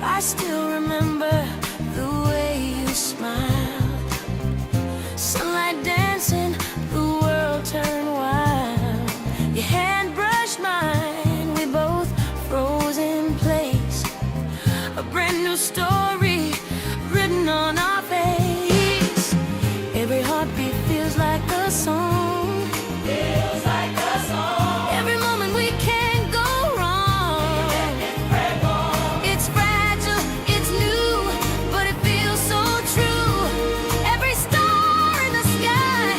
I still remember the way you smiled. Sunlight dancing, the world turned wild. Your hand brushed mine, we both froze in place. A brand new story written on our face. Every heartbeat feels like a song. Feels like a song. Every moment we can't go wrong. It's fragile, it's new, but it feels so true. Every star in the sky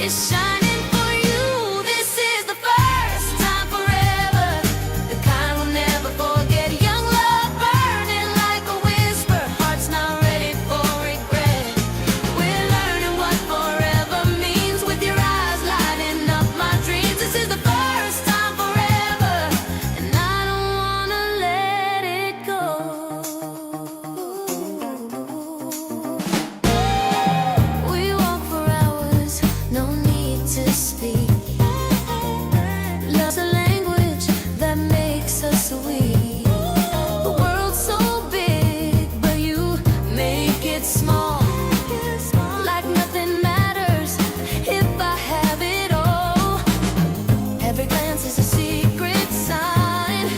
is shining for you. This is the first time forever, the kind we'll never forget. Young love burning like a whisper, hearts not ready for regret. We're learning what forever means, with your eyes lighting up my dreams. This is the first time forever, and I don't wanna let it go. We walk for hours, no need to speak. Love's a language that makes us weak. The world's so big, but you make it small. Like nothing matters if I have it all. Every glance is a secret sign.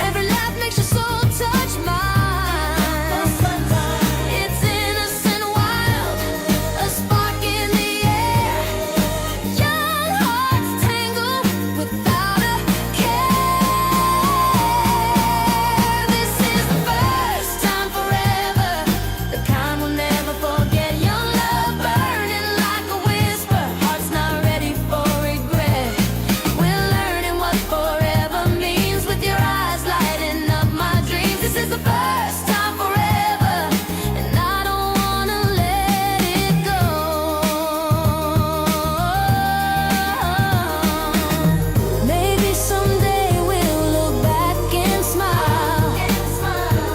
Every laugh makes your soul touch mine. It's innocent, wild, a spark in the air. Young hearts tangle without a care. This is the first time forever, the kind we'll never forget. Young love burning like a whisper, hearts not ready for regret. We're learning what forever means, with your eyes lighting up my dreams. This is the first time forever, and I don't wanna let it go. Maybe someday we'll look back and smile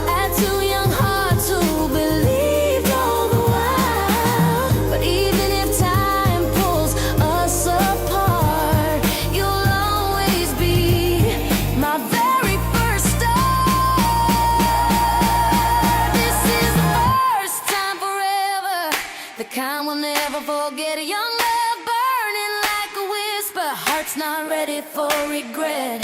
at two young hearts who believed all the while. But even if time pulls us apart, you'll always be my very first star. This is the first time forever, the kind we'll never forget. A young love burning like a whisper, hearts not ready for regret.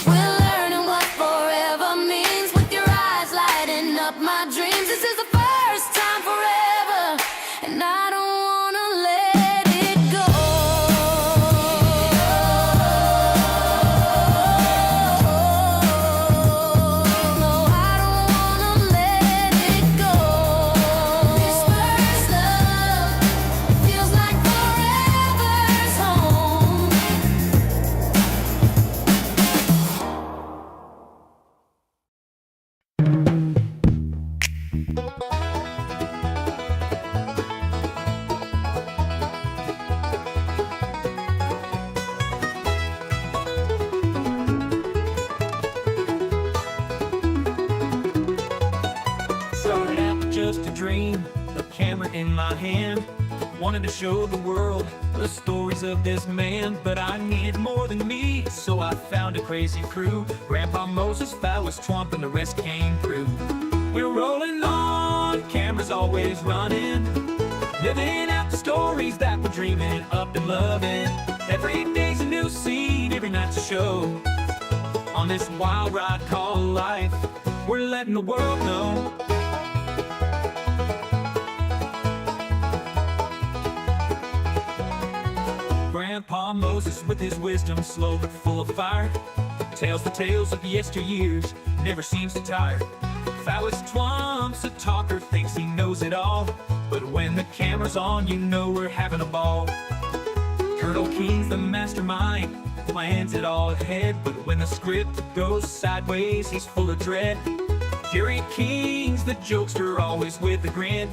We're learning what forever means, with your eyes lighting up my dreams. This is the first time forever, and I don't wanna let it go. No, I don't wanna let it go. This first love feels like forever's home. Started out with just a dream, a camera in my hand. Wanted to show the world the stories of this man, but I needed more than me, so I found a crazy crew. Grandpa Moses, Phyllis Twump, and the rest came through. We're rolling on, cameras always running, living out the stories that we're dreaming up and loving. Every day's a new scene, every night's a show. On this wild ride called life, we're letting the world know. Grandpa Moses with his wisdom, slow but full of fire, tells the tales of yesteryears, never seems to tire. Phyllis Twomp's a talker, thinks he knows it all, but when the camera's on, you know we're having a ball. Turtle King's the mastermind, plans it all ahead, but when the script goes sideways, he's full of dread. Jerry King's the jokester, always with a grin,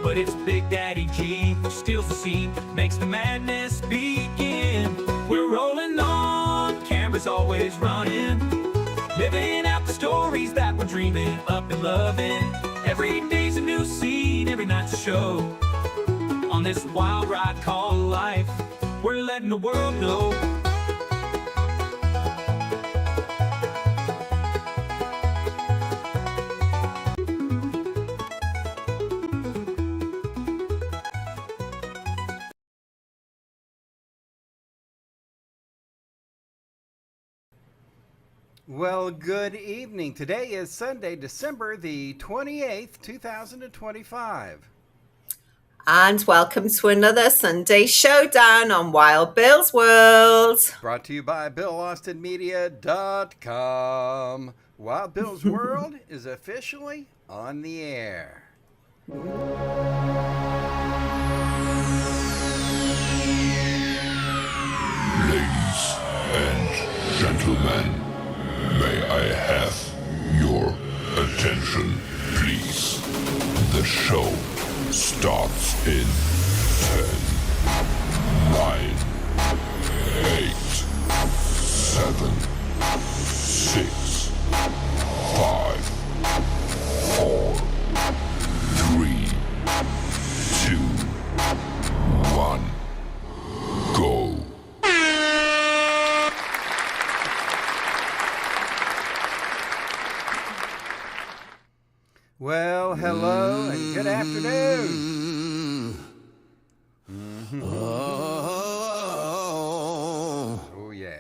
but it's Big Daddy G who steals the scene, makes the madness begin. We're rolling on, cameras always running, living out the stories that we're dreaming up and loving. Every day's a new scene, every night's a show. On this wild ride called life, we're letting the world know. Well, good evening. Today is Sunday, December the 28th, 2025. And welcome to another Sunday Showdown on Wild Bill's World. Brought to you by BillAustinMedia.com. Wild Bill's World is officially on the air. Ladies and gentlemen, may I have your attention, please? The show starts in 10, 9, 8, 7, 6, 5, 4, 3, 2, 1, go. Well, hello and good afternoon. Oh, yeah.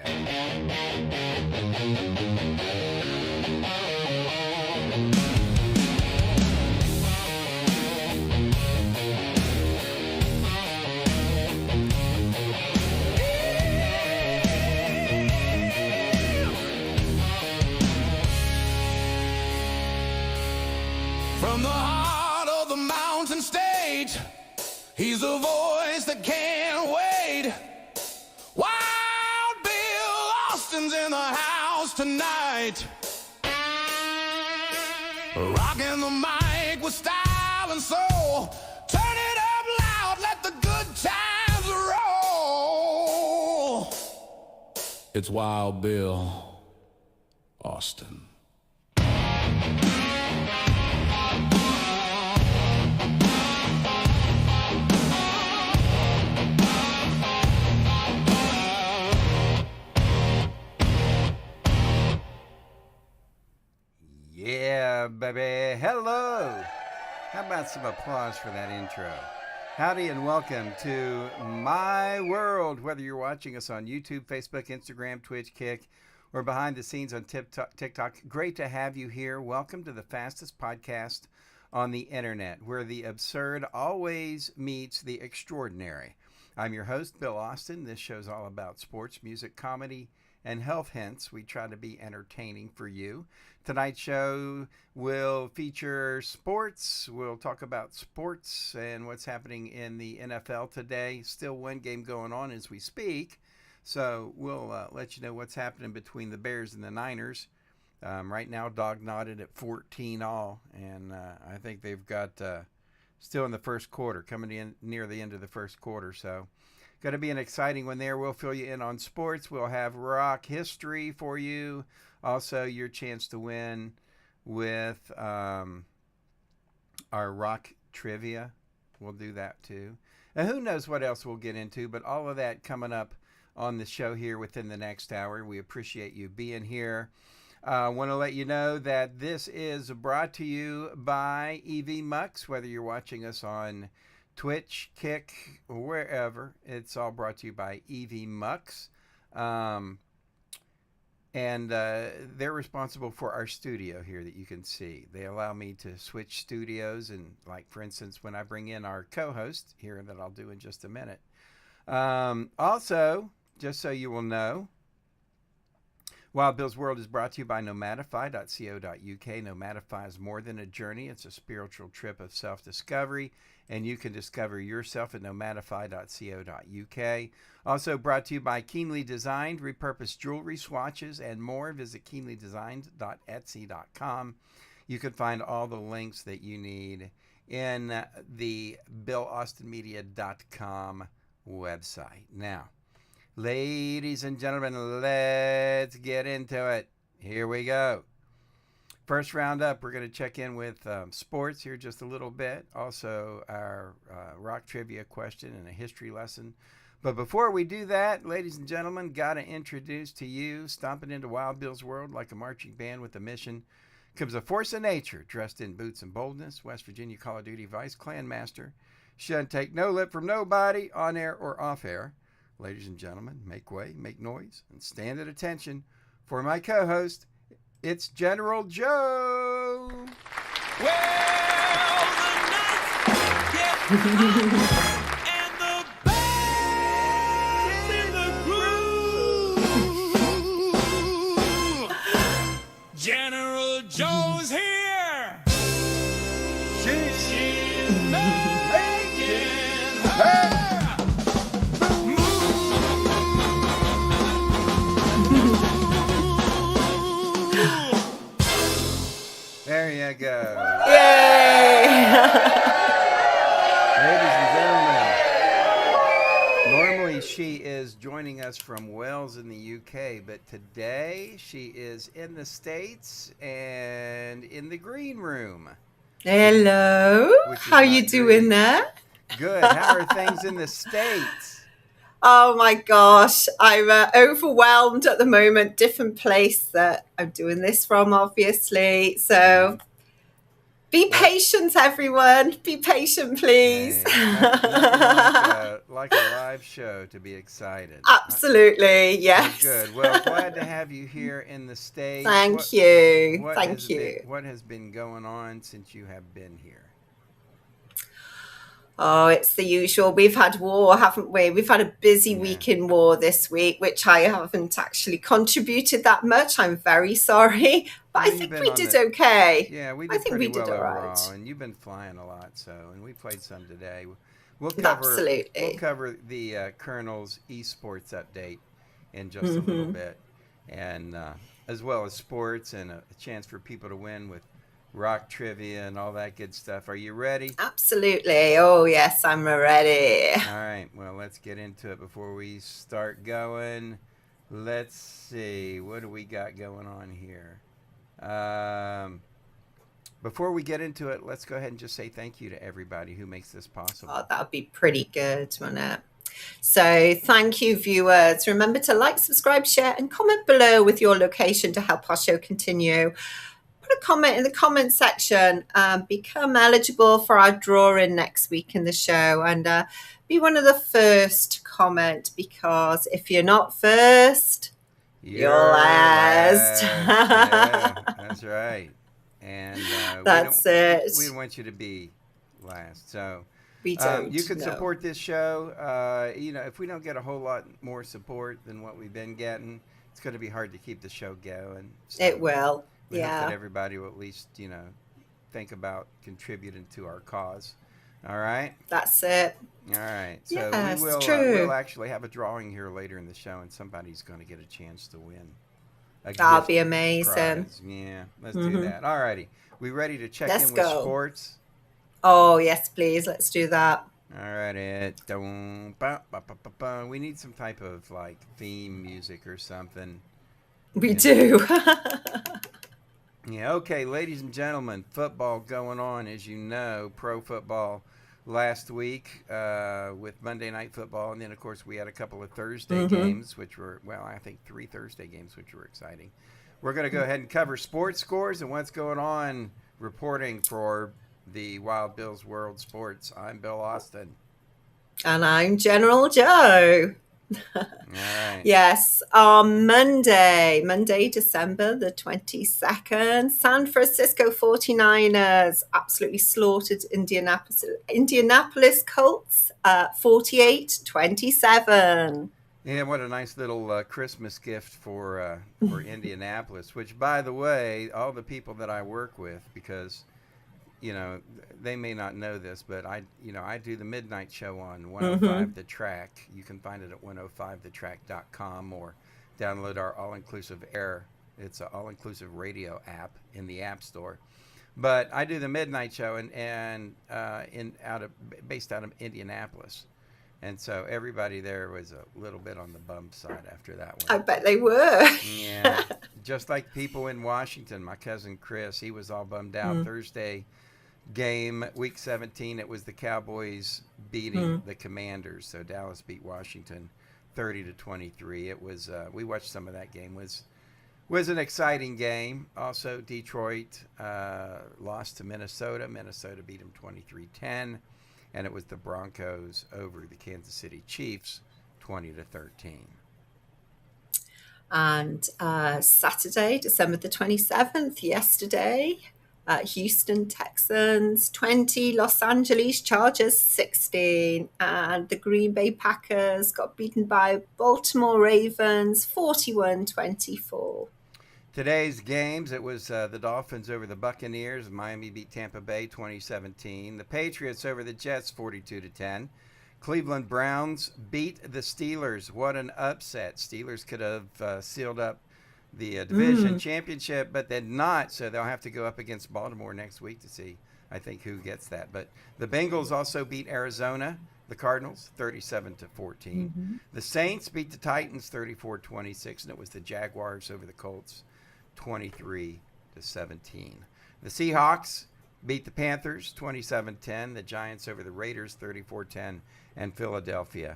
From the heart of the mountain state, he's a voice that can't wait. Wild Bill Austin's in the house tonight, rocking the mic with style and soul. Turn it up loud, let the good times roll. It's Wild Bill Austin. Yeah, baby. Hello. How about some applause for that intro? Howdy and welcome to My World. Whether you're watching us on YouTube, Facebook, Instagram, Twitch, Kick, or behind the scenes on TikTok, great to have you here. Welcome to the fastest podcast on the internet, where the absurd always meets the extraordinary. I'm your host, Bill Austin. This show's all about sports, music, comedy, and health hints. We try to be entertaining for you. Tonight's show will feature sports. We'll talk about sports and what's happening in the NFL today. Still one game going on as we speak. So we'll let you know what's happening between the Bears and the Niners. Right now, dog knotted at 14 all. And I think they've got still in the first quarter, coming in near the end of the first quarter. So going to be an exciting one there. We'll fill you in on sports. We'll have rock history for you. Also, your chance to win with our rock trivia. We'll do that too. And who knows what else we'll get into, but all of that coming up on the show here within the next hour. We appreciate you being here. I want to let you know that this is brought to you by EV Mux, whether you're watching us on Twitch, Kick, or wherever. It's all brought to you by EV Mux. And they're responsible for our studio here that you can see. They allow me to switch studios. And like, for instance, when I bring in our co-host here that I'll do in just a minute. Also, just so you will know, Wild Bill's World is brought to you by nomadify.co.uk. Nomadify is more than a journey. It's a spiritual trip of self-discovery, and you can discover yourself at nomadify.co.uk. Also brought to you by Keenly Designed, repurposed jewelry, swatches, and more. Visit keenlydesign.etsy.com. You can find all the links that you need in the BillAustinMedia.com website. Now, ladies and gentlemen, let's get into it. Here we go. First round up, we're going to check in with sports here just a little bit. Also, our rock trivia question and a history lesson. But before we do that, ladies and gentlemen, got to introduce to you, stomping into Wild Bill's world like a marching band with a mission, comes a force of nature dressed in boots and boldness, West Virginia Call of Duty Vice Clan Master. She doesn't take no lip from nobody, on air or off air. Ladies and gentlemen, make way, make noise, and stand at attention for my co-host. It's General Joe. Well, the nights get hot and the band's in the groove. General Joe's here. She's making her There you go. Yay! Ladies and gentlemen, normally she is joining us from Wales in the UK, but today she is in the States and in the green room. Hello. Which is How you not doing green. there? Good. How are things in the States? Oh my gosh, I'm overwhelmed at the moment. Different place that I'm doing this from, obviously. So be patient, everyone. Be patient, please. Hey, nothing like a live show to be excited. Absolutely, yes. Good. Well, glad to have you here in the States. Thank you. What Thank has you. been- what has been going on since you have been here? Oh, it's the usual. We've had war, haven't we? We've had a busy week in war this week, which I haven't actually contributed that much. I'm very sorry, but I Well, you've think been we on did the- okay. Yeah, we I did think pretty we did well all right. overall, and you've been flying a lot, and we played some today. We'll cover Absolutely. We'll cover the Colonel's esports update in just a Mm-hmm. little bit, and as well as sports and a chance for people to win with rock trivia and all that good stuff. Are you ready? Absolutely. Oh, yes, I'm ready. All right. Well, let's get into it before we start going. Let's see. What do we got going on here? Before we get into it, let's go ahead and just say thank you to everybody who makes this possible. Oh, that would be pretty good, wouldn't it? So thank you, viewers. Remember to like, subscribe, share, and comment below with your location to help our show continue. Put a comment in the comment section. Become eligible for our drawing next week in the show, and be one of the first to comment, because if you're not first, you're last. Yeah, that's right. And That's it. We want you to be last. So We don't. you can no. support this show. If we don't get a whole lot more support than what we've been getting, it's going to be hard to keep the show going. So It will. we hope that Yeah. everybody will at least, think about contributing to our cause. All right. That's it. All right. So Yes, we will. true. We'll actually have a drawing here later in the show, and somebody's going to get a chance to win. That'll gift be amazing. prize. Yeah. Let's do that. All righty. We ready to check Let's in with go. sports? Oh, yes, please. Let's do that. All right. We need some type of theme music or something. We do. Yeah, okay, ladies and gentlemen, football going on, as you know, pro football last week with Monday Night Football. And then, of course, we had a couple of Thursday games, which were, I think 3 Thursday games, which were exciting. We're going to go ahead and cover sports scores and what's going on, reporting for the Wild Bills World Sports. I'm Bill Austin. And I'm General Joe. All right. Yes, on Monday, December the 22nd, San Francisco 49ers absolutely slaughtered Indianapolis Colts 48-27. Yeah, what a nice little Christmas gift for Indianapolis, which, by the way, all the people that I work with, because, they may not know this, but I do the midnight show on 105 The Track. You can find it at 105thetrack.com or download our All-Inclusive Air. It's an all-inclusive radio app in the App Store. But I do the midnight show and based out of Indianapolis. And so everybody there was a little bit on the bum side after that I one. bet they were. Yeah, just like people in Washington. My cousin Chris, he was all bummed out. Thursday game, week 17, it was the Cowboys beating the Commanders. So Dallas beat Washington 30-23. It was we watched some of that game. Was an exciting game. Also, Detroit lost to Minnesota. Minnesota beat them 23-10, and it was the Broncos over the Kansas City Chiefs 20-13. And Saturday, December the 27th, yesterday, Houston Texans 20, Los Angeles Chargers 16, and the Green Bay Packers got beaten by Baltimore Ravens 41-24. Today's games, it was the Dolphins over the Buccaneers. Miami beat Tampa Bay 2017. The Patriots over the Jets 42-10. Cleveland Browns beat the Steelers. What an upset. Steelers could have sealed up the division championship, but did not, so they'll have to go up against Baltimore next week to see, I think, who gets that. But the Bengals also beat Arizona, the Cardinals, 37-14. The Saints beat the Titans 34-26, and it was the Jaguars over the Colts 23-17. The Seahawks beat the Panthers 27-10. The Giants over the Raiders 34-10. And Philadelphia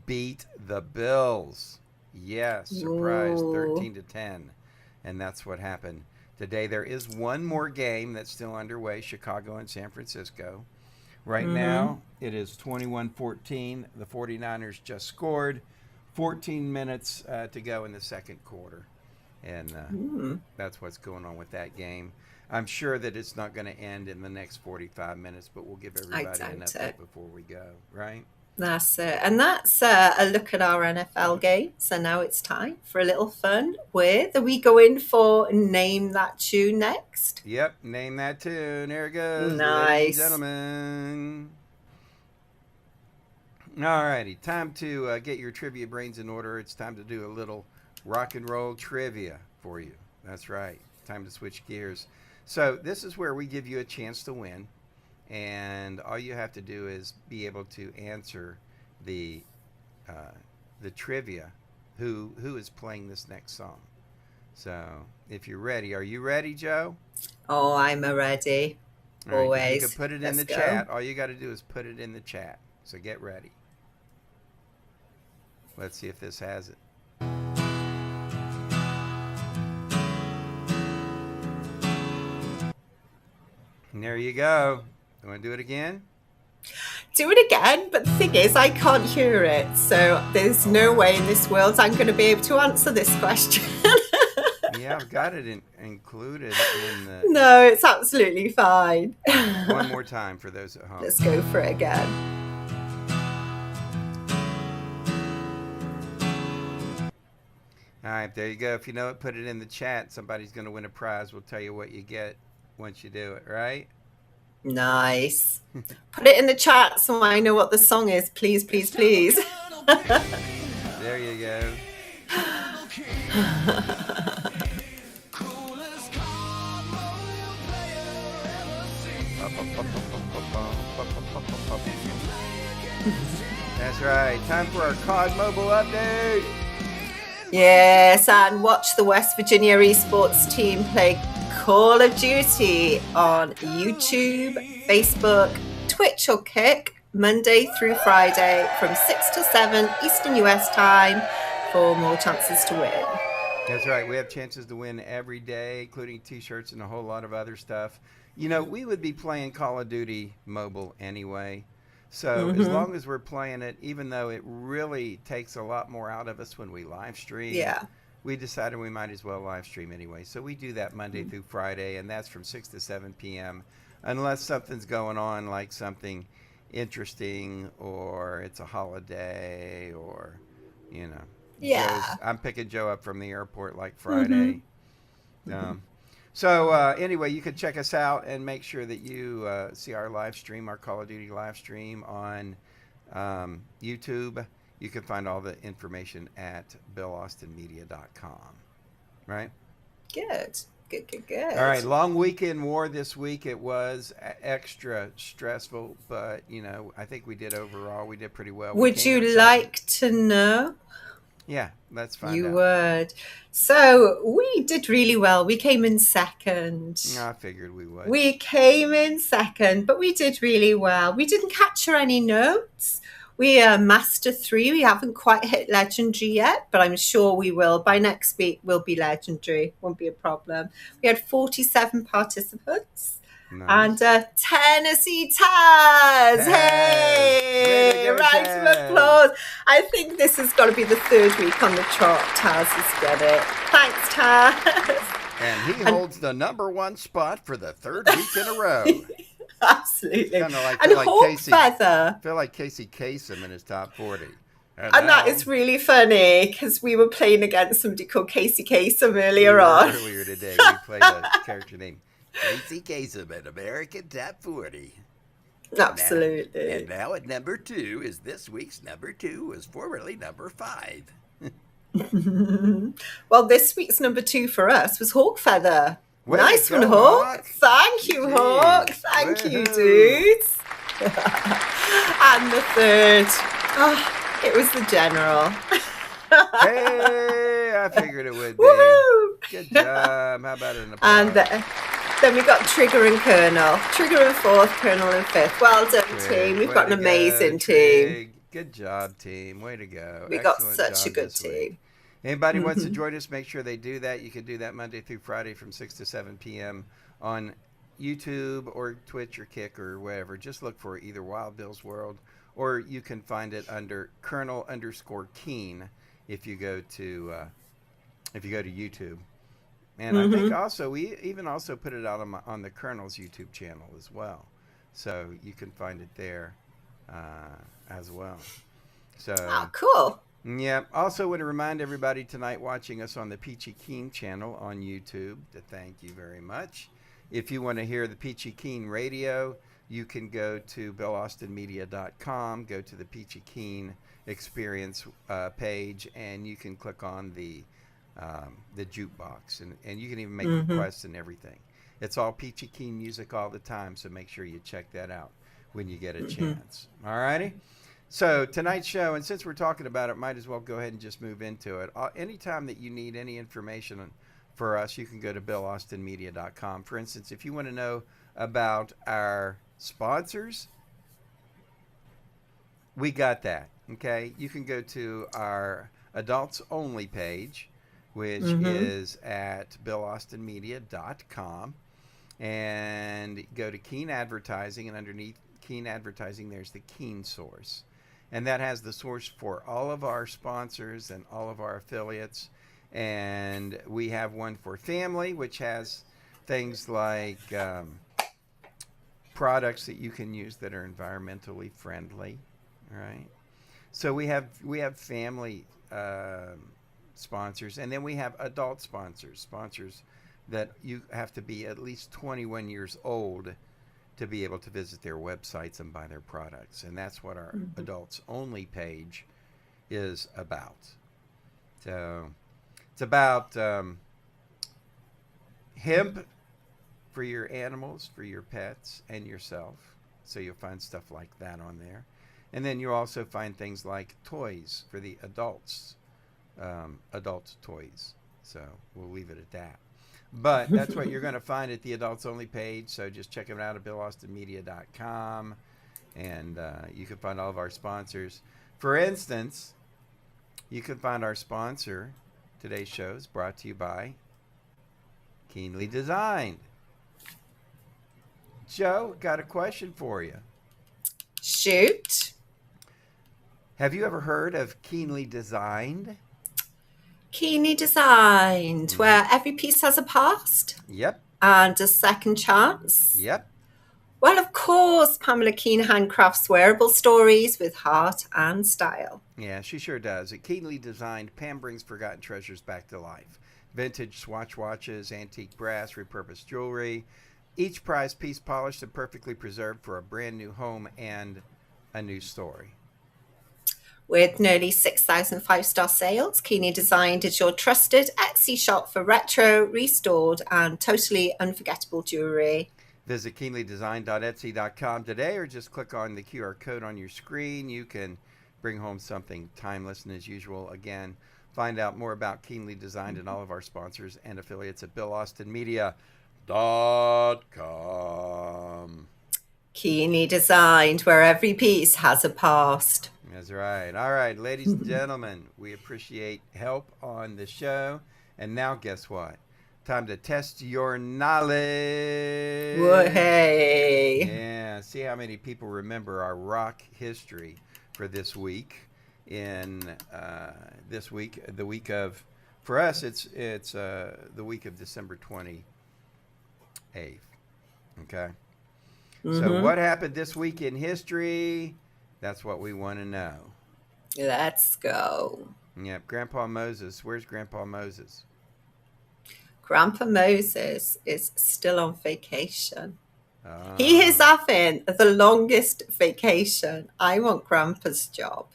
beat the Bills. Yes, surprise, 13-10. And that's what happened today. There is one more game that's still underway, Chicago and San Francisco. Right now, it is 21-14. The 49ers just scored. 14 minutes to go in the second quarter. And that's what's going on with that game. I'm sure that it's not going to end in the next 45 minutes, but we'll give everybody an update before we go, right? That's it. And that's a look at our NFL game. So now it's time for a little fun with, are we going for Name That Tune next? Yep, name that tune. There it goes, Nice. ladies and gentlemen. All righty, time to get your trivia brains in order. It's time to do a little rock and roll trivia for you. That's right. Time to switch gears. So this is where we give you a chance to win, and all you have to do is be able to answer the trivia. Who is playing this next song? So if you're ready, are you ready, Joe? Oh, I'm ready. All right, Always. you can put it in the Let's go. chat. All you got to do is put it in the chat. So get ready. Let's see if this has it. And there you go. You want to do it again? Do it again, but the thing is, I can't hear it. So there's no way in this world I'm going to be able to answer this question. Yeah, I've got it included in the... No, it's absolutely fine. One more time for those at home. Let's go for it again. All right, there you go. If you know it, put it in the chat. Somebody's going to win a prize. We'll tell you what you get once you do it, right? Nice. Put it in the chat so I know what the song is. Please, please, please. There you go. That's right. Time for our COD Mobile update. Yes, and watch the West Virginia esports team play Call of Duty on YouTube, Facebook, Twitch or Kick, Monday through Friday from 6 to 7 Eastern US time for more chances to win. That's right. We have chances to win every day, including t-shirts and a whole lot of other stuff. You know, we would be playing Call of Duty Mobile anyway. So as long as we're playing it, even though it really takes a lot more out of us when we live stream, we decided we might as well live stream anyway. So we do that Monday through Friday, and that's from 6 to 7 p.m. unless something's going on, like something interesting or it's a holiday or, you know. I'm picking Joe up from the airport like Friday. So anyway, you can check us out and make sure that you see our live stream, our Call of Duty live stream on YouTube. You can find all the information at BillAustinMedia.com. Right? Good. Good, good, good. All right, long weekend war this week. It was extra stressful, but I think we did pretty well. We Would came you in second. like to know? Yeah, let's find You out. would. So we did really well. We came in second. I figured we would. We came in second, but we did really well. We didn't capture any notes. We are Master 3. We haven't quite hit Legendary yet, but I'm sure we will. By next week, we'll be Legendary. Won't be a problem. We had 47 participants. Nice. And Tennessee Taz! Way to Hey! go, Rounds Taz. of applause. I think this has got to be the third week on the chart. Taz has got it. Thanks, Taz. And he holds the number 1 spot for the 3rd week in a row. Absolutely. Kinda like- And feel like Hawk Casey. Feather. I feel like Casey Kasem in his top 40. And that is really funny because we were playing against somebody called Casey Kasem earlier on. Earlier today, we played a character named Casey Kasem at American Top 40. Absolutely. And now at number 2 is this week's number 2 was formerly number 5. Well, this week's number 2 for us was Hawk Feather. Way to Nice go, one, Hawk. Hawk. Thank you, Jeez. Hawk. Thank you, Woohoo. dudes. And the third, it was the General. Hey, I figured it would be. Woohoo! Good job. How about an applause? And then we got Trigger and Colonel. Trigger in 4th, Colonel in 5th. Well done, Trig, team. We've way got to an go, amazing team. Trig. Good job, team. Way to go. We got Excellent such a job good this week. team. Anybody wants to join us, make sure they do that. You can do that Monday through Friday from 6 to 7 p.m. on YouTube or Twitch or Kick or wherever. Just look for either Wild Bill's World or you can find it under Colonel_Keen if you go to YouTube. And I think also we even also put it out on the Colonel's YouTube channel as well, so you can find it there as well. So Oh, cool. yeah. Also want to remind everybody tonight watching us on the Peachy Keen channel on YouTube to thank you very much. If you want to hear the Peachy Keen radio, you can go to BillAustinMedia.com, go to the Peachy Keen Experience page, and you can click on the jukebox, and you can even make requests and everything. It's all Peachy Keen music all the time, so make sure you check that out when you get a chance. All righty? So tonight's show, and since we're talking about it, might as well go ahead and just move into it. Anytime that you need any information for us, you can go to BillAustinMedia.com. For instance, if you want to know about our sponsors, we got that. Okay, you can go to our adults only page, which is at BillAustinMedia.com, and go to Keen Advertising, and underneath Keen Advertising, there's the Keen Source. And that has the source for all of our sponsors and all of our affiliates. And we have one for family, which has things like products that you can use that are environmentally friendly. All right. So we have family sponsors, and then we have adult sponsors that you have to be at least 21 years old to be able to visit their websites and buy their products. And that's what our adults only page is about. So it's about hemp for your animals, for your pets, and yourself. So you'll find stuff like that on there. And then you'll also find things like toys for the adults, adult toys. So we'll leave it at that. But that's what you're going to find at the adults only page. So just check them out at BillAustinMedia.com, and you can find all of our sponsors. For instance, you can find our sponsor. Today's show is brought to you by Keenly Designed. Joe, got a question for you. Shoot. Have you ever heard of Keenly Designed? Keenly designed, where every piece has a past Yep. and a second chance. Yep. Well, of course, Pamela Keen handcrafts wearable stories with heart and style. Yeah, she sure does. At Keenly Designed, Pam brings forgotten treasures back to life. Vintage Swatch watches, antique brass, repurposed jewelry. Each prized piece polished and perfectly preserved for a brand new home and a new story. With nearly 6,000 five-star sales, Keenly Designed is your trusted Etsy shop for retro, restored, and totally unforgettable jewelry. Visit keenlydesign.etsy.com today or just click on the QR code on your screen. You can bring home something timeless, and as usual, again, find out more about Keenly Designed and all of our sponsors and affiliates at BillAustinMedia.com. Keenly Designed, where every piece has a past. That's right. All right, ladies and gentlemen, we appreciate help on the show. And now, guess what? Time to test your knowledge. Whoa, hey. Yeah, see how many people remember our rock history for this week. In this week, the week of, for us, it's the week of December 28th. Okay. So what happened this week in history? That's what we want to know. Let's go. Yep, Grandpa Moses. Where's Grandpa Moses? Grandpa Moses is still on vacation. He is having the longest vacation. I want Grandpa's job.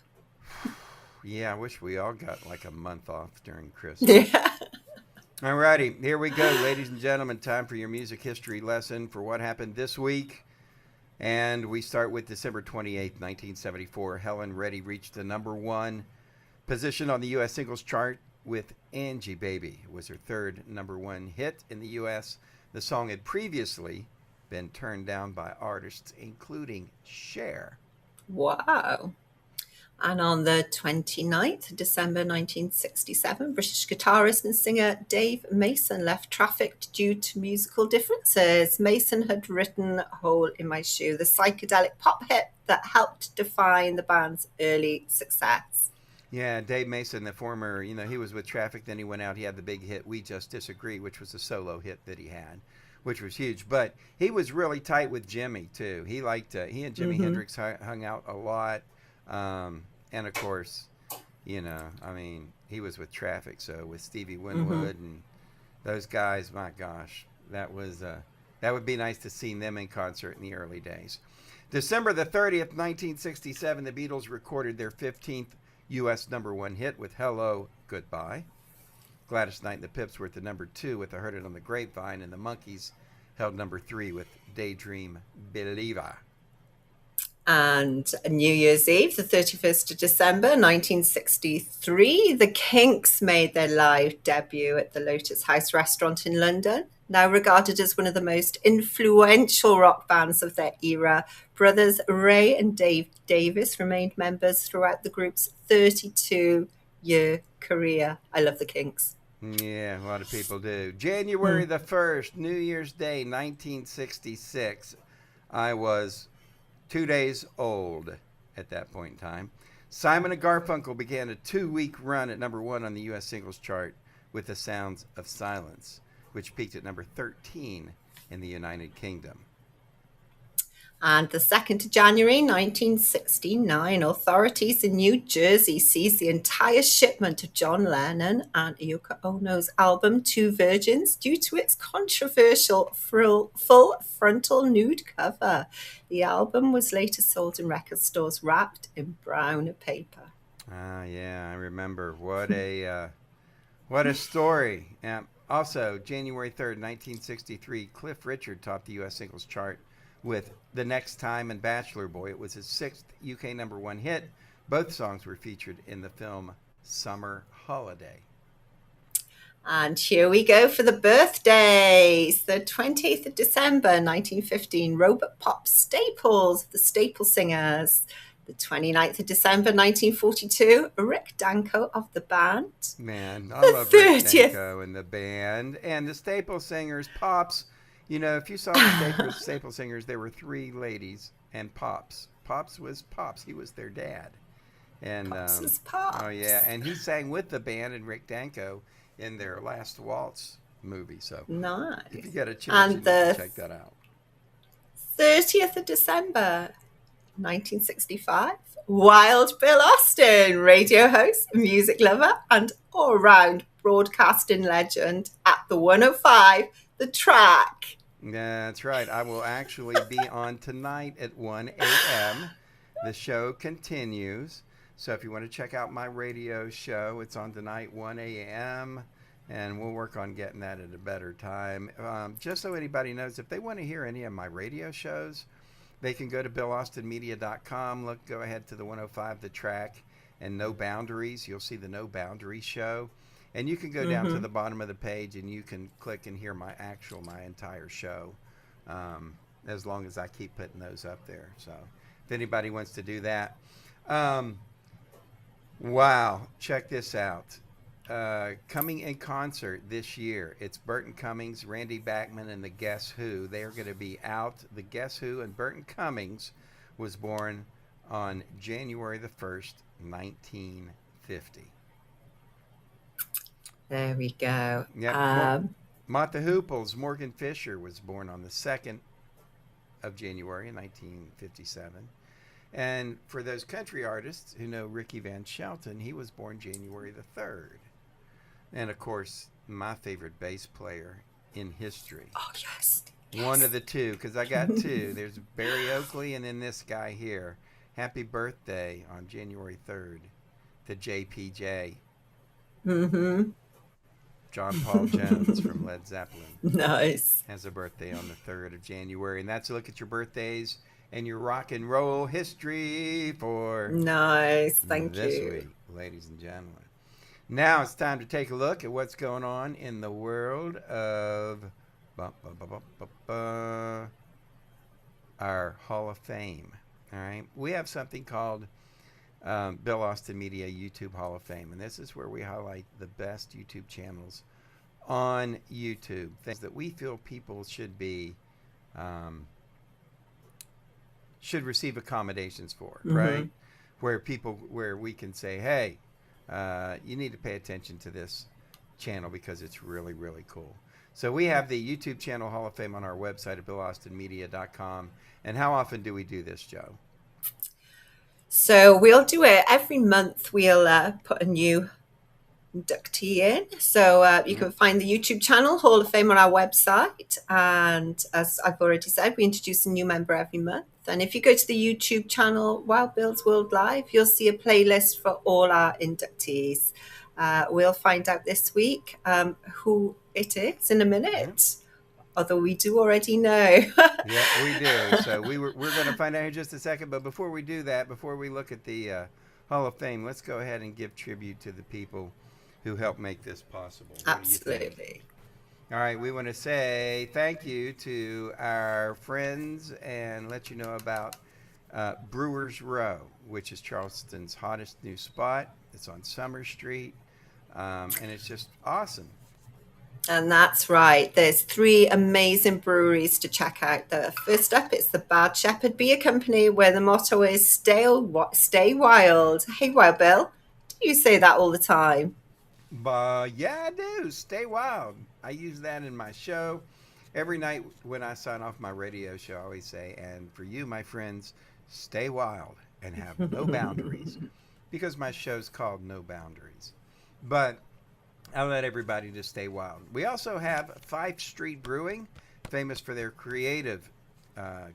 Yeah, I wish we all got like a month off during Christmas. Yeah. All righty, here we go, ladies and gentlemen. Time for your music history lesson for what happened this week. And we start with December 28th, 1974. Helen Reddy reached the #1 position on the U.S. singles chart with Angie Baby. It was her third #1 hit in the U.S. The song had previously been turned down by artists, including Cher. Wow. And on the 29th of December 1967, British guitarist and singer Dave Mason left Traffic due to musical differences. Mason had written Hole in My Shoe, the psychedelic pop hit that helped define the band's early success. Yeah, Dave Mason, the former, he was with Traffic, then he went out, he had the big hit, We Just Disagree, which was a solo hit that he had, which was huge. But he was really tight with Jimmy, too. He liked, he and Jimi Hendrix hung out a lot. And of course, he was with Traffic, so with Stevie Winwood and those guys, my gosh, that would be nice to see them in concert in the early days. December the 30th, 1967, the Beatles recorded their 15th U.S. #1 hit with Hello, Goodbye. Gladys Knight and the Pips were at the #2 with I Heard It on the Grapevine, and the Monkees held #3 with Daydream Believer. And New Year's Eve, the 31st of December, 1963, the Kinks made their live debut at the Lotus House restaurant in London. Now regarded as one of the most influential rock bands of their era, brothers Ray and Dave Davis remained members throughout the group's 32-year career. I love the Kinks. Yeah, a lot of people do. January the 1st, New Year's Day, 1966. I was 2 days old at that point in time. Simon & Garfunkel began a 2-week run at #1 on the U.S. singles chart with The Sounds of Silence, which peaked at number 13 in the United Kingdom. And the 2nd of January 1969, authorities in New Jersey seized the entire shipment of John Lennon and Yoko Ono's album Two Virgins due to its controversial full frontal nude cover. The album was later sold in record stores wrapped in brown paper. Ah, yeah, I remember. What a story. Also, January 3rd, 1963, Cliff Richard topped the U.S. singles chart with The Next Time and Bachelor Boy. It was his 6th UK #1 hit. Both songs were featured in the film Summer Holiday. And here we go for the birthdays. The 20th of December, 1915, Robert Pop Staples, the Staple Singers. The 29th of December, 1942, Rick Danko of the band. Man, I love Rick Danko and the band. And the Staple Singers, Pops. If you saw the Staple Singers, there were 3 ladies and Pops. Pops was Pops. He was their dad. And Pops is Pops. Oh, yeah. And he sang with the band and Rick Danko in their Last Waltz movie. So nice. If you get a chance, you can check that out. 30th of December, 1965, Wild Bill Austin, radio host, music lover, and all-round broadcasting legend at the 105, The Track. That's right. I will actually be on tonight at 1 a.m. The show continues. So if you want to check out my radio show, it's on tonight, 1 a.m., and we'll work on getting that at a better time. Just so anybody knows, if they want to hear any of my radio shows, they can go to BillAustinMedia.com. Go ahead to the 105, the track, and No Boundaries. You'll see the No Boundaries show. And you can go down to the bottom of the page, and you can click and hear my entire show, as long as I keep putting those up there. So if anybody wants to do that. Wow, check this out. Coming in concert this year, it's Burton Cummings, Randy Bachman, and the Guess Who. They are going to be out. The Guess Who and Burton Cummings was born on January the 1st, 1950. There we go. Yep. Mott the Hooples, Morgan Fisher, was born on the 2nd of January in 1957. And for those country artists who know Ricky Van Shelton, he was born January the 3rd. And, of course, my favorite bass player in history. Oh, yes. One of the two, because I got two. There's Barry Oakley and then this guy here. Happy birthday on January 3rd to JPJ. John Paul Jones from Led Zeppelin. Nice. Has a birthday on the 3rd of January. And that's a look at your birthdays and your rock and roll history for Nice. Thank this you. week, ladies and gentlemen. Now it's time to take a look at what's going on in the world of our Hall of Fame. All right. We have something called Bill Austin Media YouTube Hall of Fame, and this is where we highlight the best YouTube channels on YouTube, things that we feel people should be should receive accommodations for, right? Where we can say, hey, you need to pay attention to this channel because it's really, really cool. So we have the YouTube channel Hall of Fame on our website at BillAustinMedia.com. And how often do we do this, Joe? So we'll do it every month. We'll put a new inductee in. So you can find the YouTube channel Hall of Fame on our website. And as I've already said, we introduce a new member every month. And if you go to the YouTube channel Wild Bill's World Live, you'll see a playlist for all our inductees. We'll find out this week who it is in a minute. Although we do already know. Yeah, we do. So we're going to find out in just a second. But before we do that, before we look at the Hall of Fame, let's go ahead and give tribute to the people who helped make this possible. What do you think? Absolutely. All right, we want to say thank you to our friends and let you know about Brewers Row, which is Charleston's hottest new spot. It's on Summer Street, and it's just awesome. And that's right. There's 3 amazing breweries to check out. The first up, it's the Bad Shepherd Beer Company, where the motto is stay wild. Hey, Wild Bill, do you say that all the time? Yeah, I do. Stay wild. I use that in my show. Every night when I sign off my radio show, I always say, and for you, my friends, stay wild and have no boundaries. Because my show's called No Boundaries. But I'll let everybody just stay wild. We also have Fife Street Brewing, famous for their creative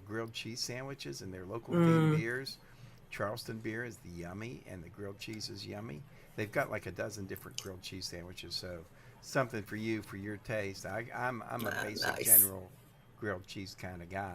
grilled cheese sandwiches and their local themed beers. Charleston beer is the yummy, and the grilled cheese is yummy. They've got like a dozen different grilled cheese sandwiches, so something for you, for your taste. I'm a basic general grilled cheese kind of guy.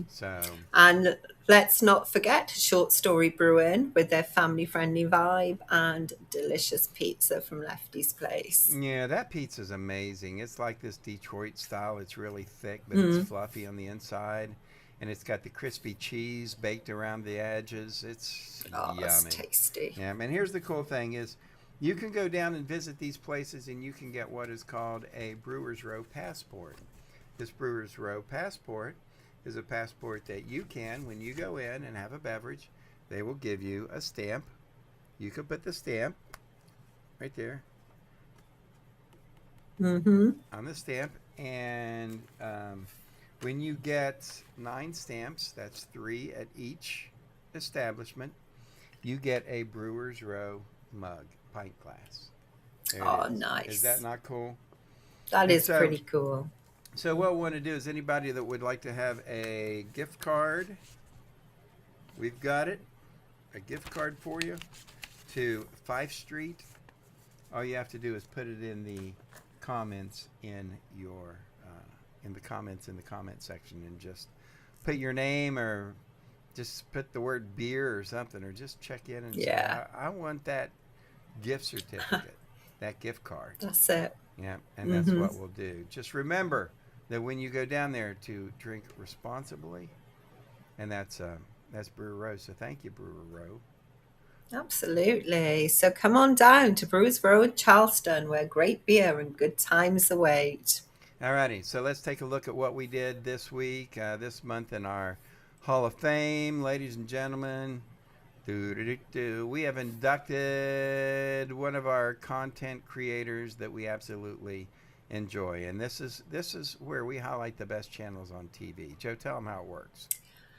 So, and let's not forget Short Story Brewing with their family-friendly vibe and delicious pizza from Lefty's Place. Yeah, that pizza's amazing. It's like this Detroit style. It's really thick, but it's fluffy on the inside. And it's got the crispy cheese baked around the edges. It's yummy. It's tasty. Yeah, and here's the cool thing is you can go down and visit these places and you can get what is called a Brewers Row passport. This Brewers Row passport is a passport that you can, when you go in and have a beverage, they will give you a stamp. You can put the stamp right there on the stamp, and when you get 9 stamps, that's 3 at each establishment, you get a Brewers Row mug, pint glass. There it is. Nice. Is that not cool? That is so, pretty cool. So what we want to do is anybody that would like to have a gift card, we've got it. a gift card for you to Fife Street. All you have to do is put it in the comments in your in the comment section, and just put your name, or just put the word beer or something, or just check in and say, I want that gift certificate, that gift card. That's it. Yeah, and that's what we'll do. Just remember that when you go down there, to drink responsibly, and that's Brewer Row. So thank you, Brewer Row. Absolutely. So come on down to Brewers Row in Charleston, where great beer and good times await. Alrighty, so let's take a look at what we did this week, this month in our Hall of Fame, ladies and gentlemen. We have inducted one of our content creators that we absolutely enjoy, and this is where we highlight the best channels on TV. Joe, tell them how it works.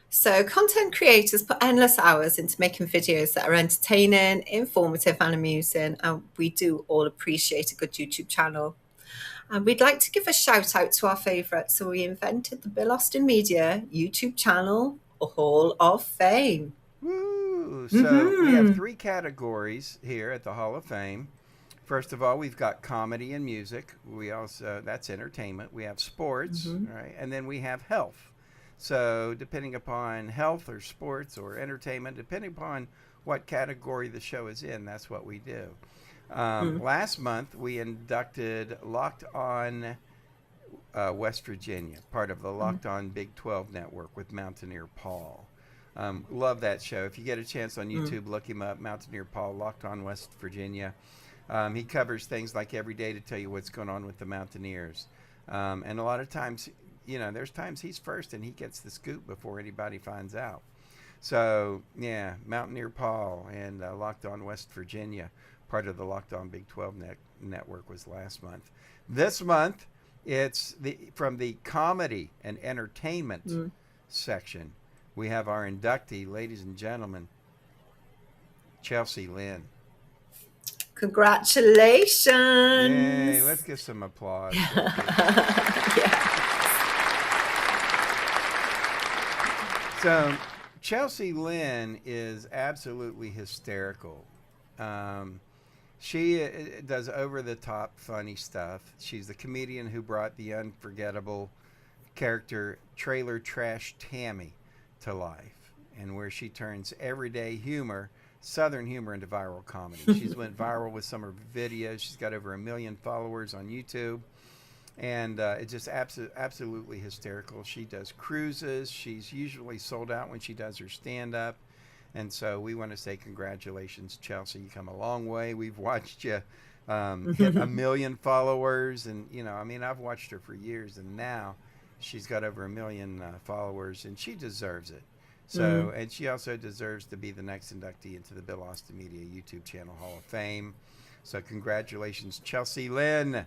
So content creators put endless hours into making videos that are entertaining, informative, and amusing, and we do all appreciate a good YouTube channel. And we'd like to give a shout out to our favourites, so we invented the Bill Austin Media YouTube channel, Hall of Fame. Woo! So we have 3 categories here at the Hall of Fame. First of all, we've got comedy and music. We also, that's entertainment. We have sports, right? And then we have health. So depending upon health or sports or entertainment, depending upon what category the show is in, that's what we do. Last month, we inducted Locked On West Virginia, part of the Locked On Big 12 network with Mountaineer Paul. Love that show. If you get a chance on YouTube, look him up, Mountaineer Paul, Locked On West Virginia. He covers things like every day to tell you what's going on with the Mountaineers. And a lot of times, you know, there's times he's first and he gets the scoop before anybody finds out. So, yeah, Mountaineer Paul and Locked On West Virginia, part of the Locked On Big 12 network, was last month. This month, it's from the comedy and entertainment section. We have our inductee, ladies and gentlemen, Chelsea Lynn. Congratulations. Yay, let's give some applause. So, Chelsea Lynn is absolutely hysterical. She does over-the-top funny stuff. She's the comedian who brought the unforgettable character Trailer Trash Tammy to life, and where she turns everyday humor, Southern humor, into viral comedy. She's went viral with some of her videos. She's got over 1 million followers on YouTube, and it's just absolutely hysterical. She does cruises. She's usually sold out when she does her stand-up. And so we want to say congratulations, Chelsea. You come a long way. We've watched you hit 1 million followers. And, you know, I mean, I've watched her for years. And now she's got over 1 million followers. And she deserves it. So, and she also deserves to be the next inductee into the Bill Austin Media YouTube channel Hall of Fame. So congratulations, Chelsea Lynn.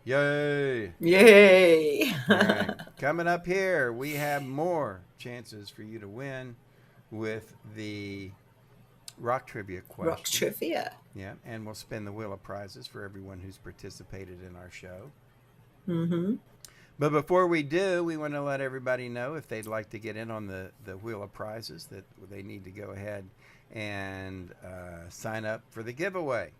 Yay. Yay. All right. Coming up here, we have more chances for you to win with the rock trivia question. Rock trivia. Yeah, and we'll spin the wheel of prizes for everyone who's participated in our show. But before we do, we want to let everybody know if they'd like to get in on the wheel of prizes that they need to go ahead and sign up for the giveaway.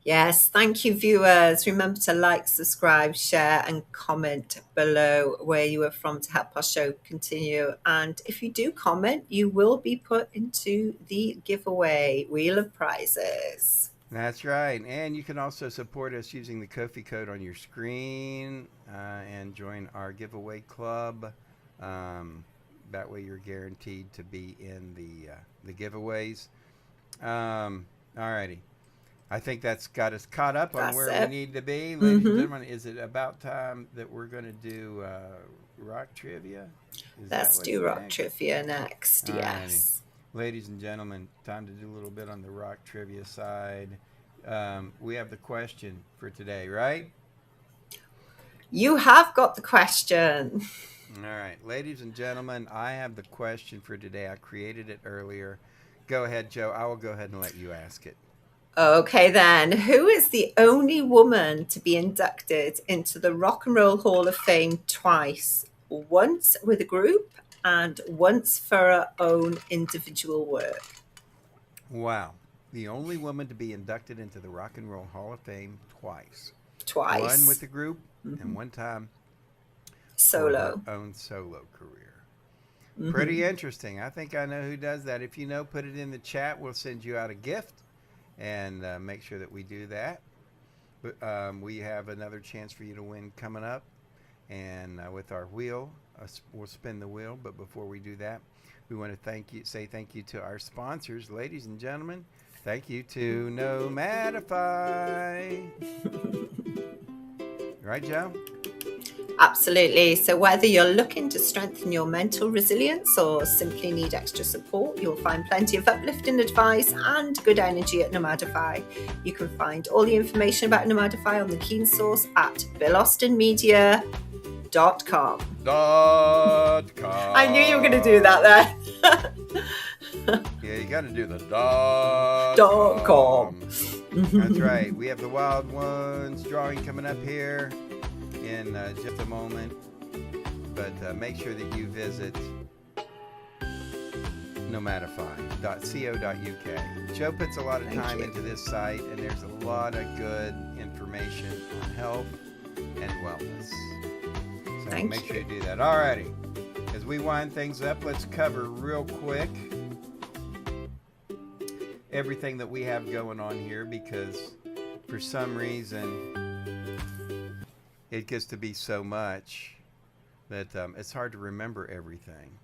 Yes, thank you, viewers. Remember to like, subscribe, share, and comment below where you are from to help our show continue. And if you do comment, you will be put into the giveaway wheel of prizes. That's right. And you can also support us using the Ko-fi code on your screen and join our giveaway club. That way you're guaranteed to be in the giveaways. All righty. I think that's got us caught up on where we need to be. Ladies and gentlemen, is it about time that we're going to do rock trivia? Let's do rock trivia next, Alrighty. yes. Ladies and gentlemen, time to do a little bit on the rock trivia side. We have the question for today, right? You have got the question. All right. Ladies and gentlemen, I have the question for today. I created it earlier. Go ahead, Joe. I will go ahead and let you ask it. Okay, then. Who is the only woman to be inducted into the Rock and Roll Hall of Fame twice? Once with a group and once for her own individual work. Wow. The only woman to be inducted into the Rock and Roll Hall of Fame twice. Twice. One with the group and one time for Solo. her own solo career. Pretty interesting. I think I know who does that. If you know, put it in the chat. We'll send you out a gift and make sure that we do that. But we have another chance for you to win coming up. And with our wheel, we'll spin the wheel. But before we do that, we want to say thank you to our sponsors, ladies and gentlemen. Thank you to Nomadify. Right, Joe? Absolutely. So whether you're looking to strengthen your mental resilience or simply need extra support, you'll find plenty of uplifting advice and good energy at Nomadify. You can find all the information about Nomadify on the Keen Source at BillAustinMedia.com. .com. I knew you were going to do that there. Yeah, you got to do the .com. That's right. We have the Wild Ones drawing coming up here in just a moment. But make sure that you visit nomadify.co.uk. Joe puts a lot of time into this site, and there's a lot of good information on health and wellness. So make sure you do that. All righty. As we wind things up, let's cover real quick everything that we have going on here, because for some reason it gets to be so much that it's hard to remember everything.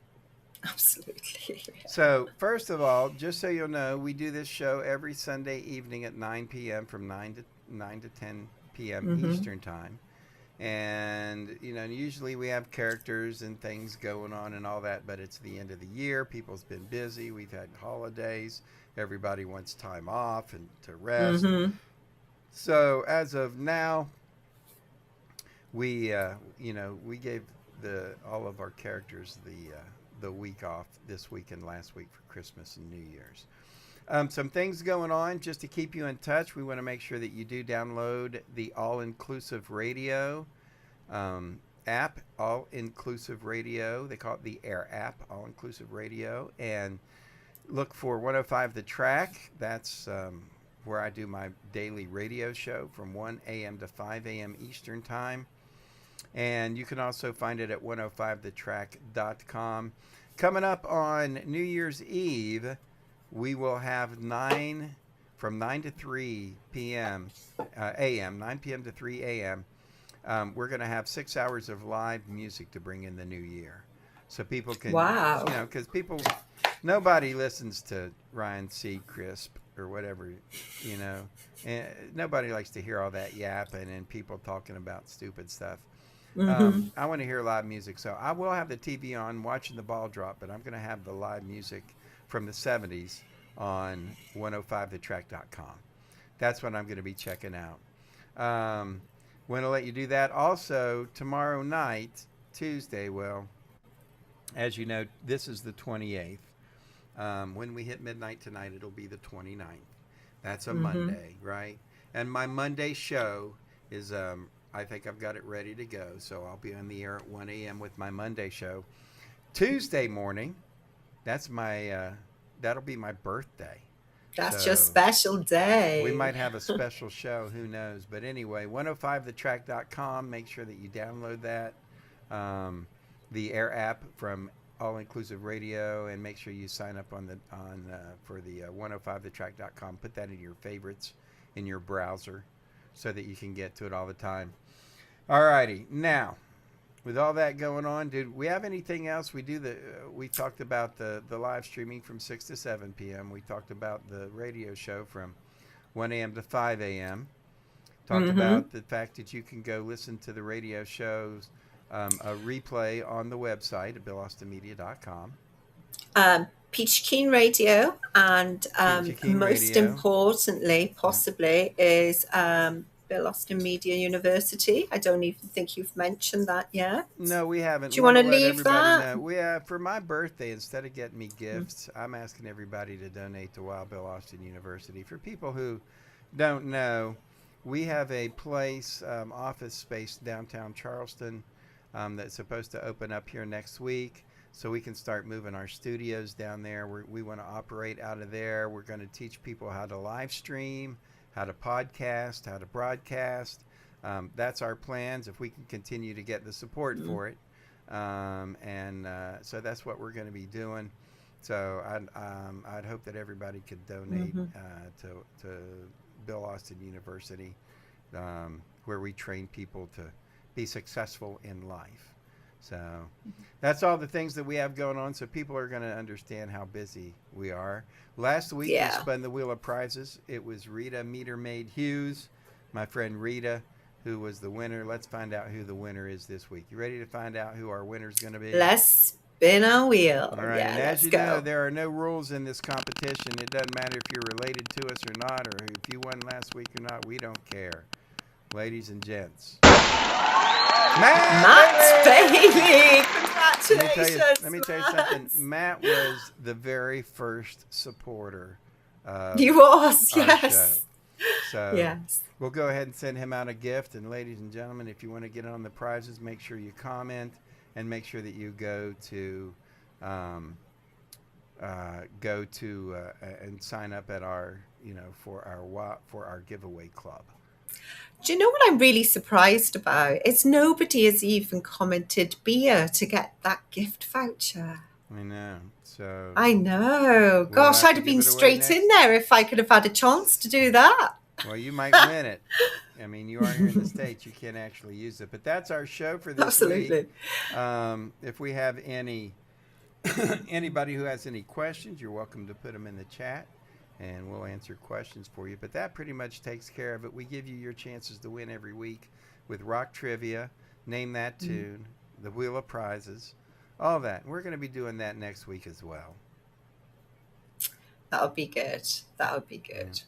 Absolutely. So first of all, just so you'll know, we do this show every Sunday evening at 9 p.m. from 9 to 10 p.m. Eastern time. And, you know, usually we have characters and things going on and all that, but it's the end of the year. People's been busy. We've had holidays. Everybody wants time off and to rest. So as of now, we gave all of our characters the week off this week and last week for Christmas and New Year's. Some things going on just to keep you in touch. We want to make sure that you do download the All Inclusive Radio app, All Inclusive Radio. They call it the AIR app, All Inclusive Radio, and look for 105 The Track. That's where I do my daily radio show from 1 a.m. to 5 a.m. Eastern Time. And you can also find it at 105thetrack.com. Coming up on New Year's Eve, we will have from 9 to 3 p.m. a.m., 9 p.m. to 3 a.m. We're going to have 6 hours of live music to bring in the new year. So people can, because nobody listens to Ryan Seacrest or whatever, and nobody likes to hear all that yapping and people talking about stupid stuff. I want to hear live music. So I will have the TV on watching the ball drop, but I'm going to have the live music from the 70s on 105thetrack.com. That's what I'm going to be checking out. Want to let you do that. Also, tomorrow night, Tuesday, as you know, this is the 28th. When we hit midnight tonight, it'll be the 29th. That's a Monday, right? And my Monday show is, I think I've got it ready to go. So I'll be on the air at 1 a.m. with my Monday show. Tuesday morning, that'll be my birthday. That's your special day. We might have a special show. Who knows? But anyway, 105thetrack.com. Make sure that you download that. The AIR app from All Inclusive Radio, and make sure you sign up for the 105thetrack.com. Put that in your favorites in your browser so that you can get to it all the time. All righty. Now, with all that going on, did we have anything else? We talked about the live streaming from 6 to 7 p.m. We talked about the radio show from 1 a.m. to 5 a.m. Talked about the fact that you can go listen to the radio shows, a replay on the website at BillAustinMedia.com. Peachy Keen Radio, and most importantly, possibly, is Bill Austin Media University. I don't even think you've mentioned that yet. No, we haven't. Do you want to leave that? For my birthday, instead of getting me gifts, I'm asking everybody to donate to Wild Bill Austin University. For people who don't know, we have a place, office space downtown Charleston, that's supposed to open up here next week. so we can start moving our studios down there. We want to operate out of there. We're going to teach people how to live stream, how to podcast, how to broadcast. That's our plans if we can continue to get the support for it. So that's what we're going to be doing. So I'd hope that everybody could donate to Bill Austin University, where we train people to be successful in life. So that's all the things that we have going on. So people are going to understand how busy we are. Last week we spun the wheel of prizes. It was Rita Metermaid Hughes, my friend Rita, who was the winner. Let's find out who the winner is this week. You ready to find out who our winner is going to be? Let's spin a wheel. All right. And as you know, there are no rules in this competition. It doesn't matter if you're related to us or not, or if you won last week or not. We don't care. Ladies and gents. Matt Bailey! Congratulations! Let me tell you something. Matt was the very first supporter of He was, our yes. show. So Yes. we'll go ahead and send him out a gift. And ladies and gentlemen, if you want to get on the prizes, make sure you comment and make sure that you go to and sign up at our for our giveaway club. Do you know what I'm really surprised about? It's nobody has even commented beer to get that gift voucher. I know. So I know. Gosh, have I'd to have give been it away straight next. in there if I could have had a chance to do that. Well, you might win it. I mean, you are here in the States. You can't actually use it. But that's our show for this Absolutely. week. If we have anybody who has any questions, you're welcome to put them in the chat, and we'll answer questions for you. But that pretty much takes care of it. We give you your chances to win every week with rock trivia, name that tune, the wheel of prizes, all that. And we're going to be doing that next week as well. That would be good. That would be good.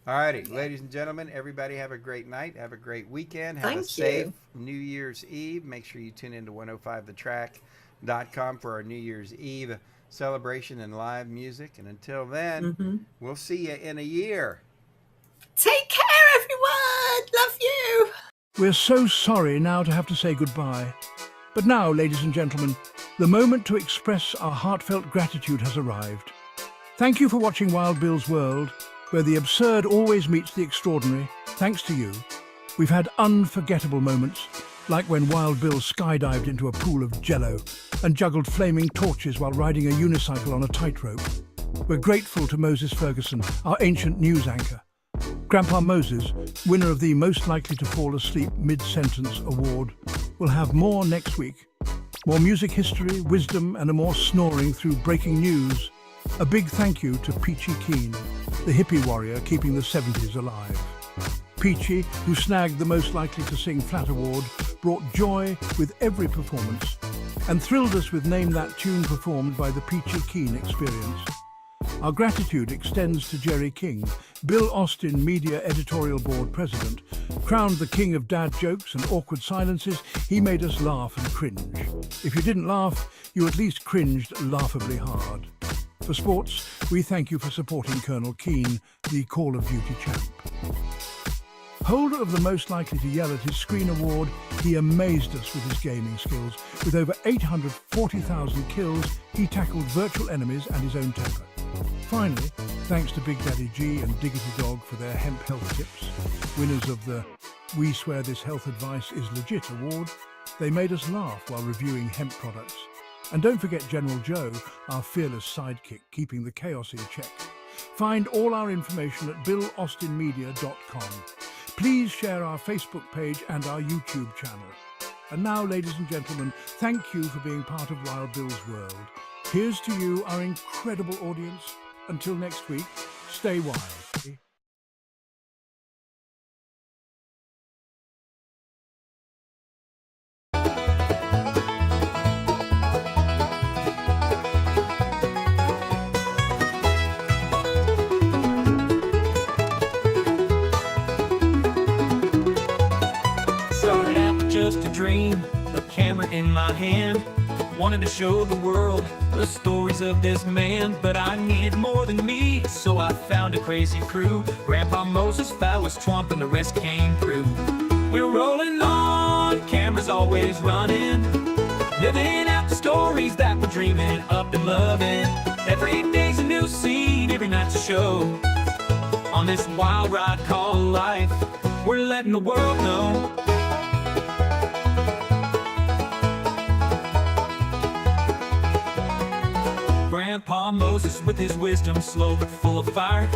All righty, ladies and gentlemen, everybody have a great night. Have a great weekend. Have a Thank safe you. New Year's Eve. Make sure you tune into 105thetrack.com for our New Year's Eve celebration and live music. And until then, we'll see you in a year. Take care, everyone. Love you. We're so sorry now to have to say goodbye. But now, ladies and gentlemen, the moment to express our heartfelt gratitude has arrived. Thank you for watching Wild Bill's World, where the absurd always meets the extraordinary. Thanks to you, we've had unforgettable moments, like when Wild Bill skydived into a pool of jello and juggled flaming torches while riding a unicycle on a tightrope. We're grateful to Moses Ferguson, our ancient news anchor. Grandpa Moses, winner of the Most Likely to Fall Asleep Mid-Sentence Award, will have more next week. More music history, wisdom, and a more snoring through breaking news. A big thank you to Peachy Keen, the hippie warrior keeping the 70s alive. Peachy, who snagged the Most Likely to Sing Flat Award, brought joy with every performance and thrilled us with Name That Tune performed by the Peachy Keen Experience. Our gratitude extends to Jerry King, Bill Austin Media Editorial Board President. Crowned the king of dad jokes and awkward silences, he made us laugh and cringe. If you didn't laugh, you at least cringed laughably hard. For sports, we thank you for supporting Colonel Keane, the Call of Duty champ. Holder of the Most Likely to Yell at his Screen Award, he amazed us with his gaming skills. With over 840,000 kills, he tackled virtual enemies and his own temper. Finally, thanks to Big Daddy G and Diggity Dog for their hemp health tips, winners of the We Swear This Health Advice is Legit award, they made us laugh while reviewing hemp products. And don't forget General Joe, our fearless sidekick, keeping the chaos in check. Find all our information at BillAustinMedia.com. Please share our Facebook page and our YouTube channel. And now, ladies and gentlemen, thank you for being part of Wild Bill's World. Here's to you, our incredible audience. Until next week, stay wild. Started out just a dream, a camera in my hand. Wanted to show the world the stories of this man, but I needed more than me, so I found a crazy crew. Grandpa Moses, Phallus Twump, and the rest came through. We're rolling on, cameras always running, living out the stories that we're dreaming up and loving. Every day's a new scene, every night's a show. On this wild ride called life, we're letting the world know. Grandpa Moses with his wisdom, slow but full of fire,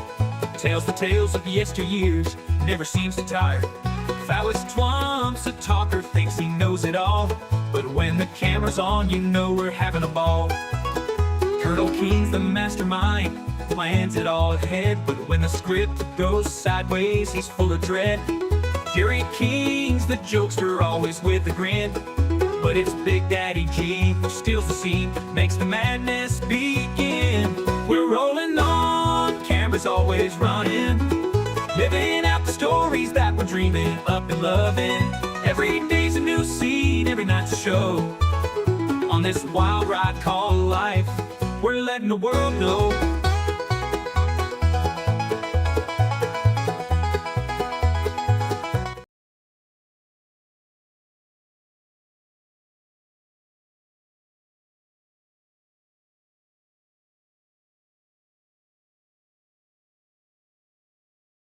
tells the tales of yesteryears, never seems to tire. Phallus Twumps, a talker, thinks he knows it all, but when the camera's on, you know we're having a ball. Colonel Keen's the mastermind, plans it all ahead, but when the script goes sideways, he's full of dread. Jerry King's the jokester, always with a grin, but it's Big Daddy G who steals the scene, makes the madness begin. We're rolling on, cameras always running, living out the stories that we're dreaming up and loving. Every day's a new scene, every night's a show. On this wild ride called life, we're letting the world know.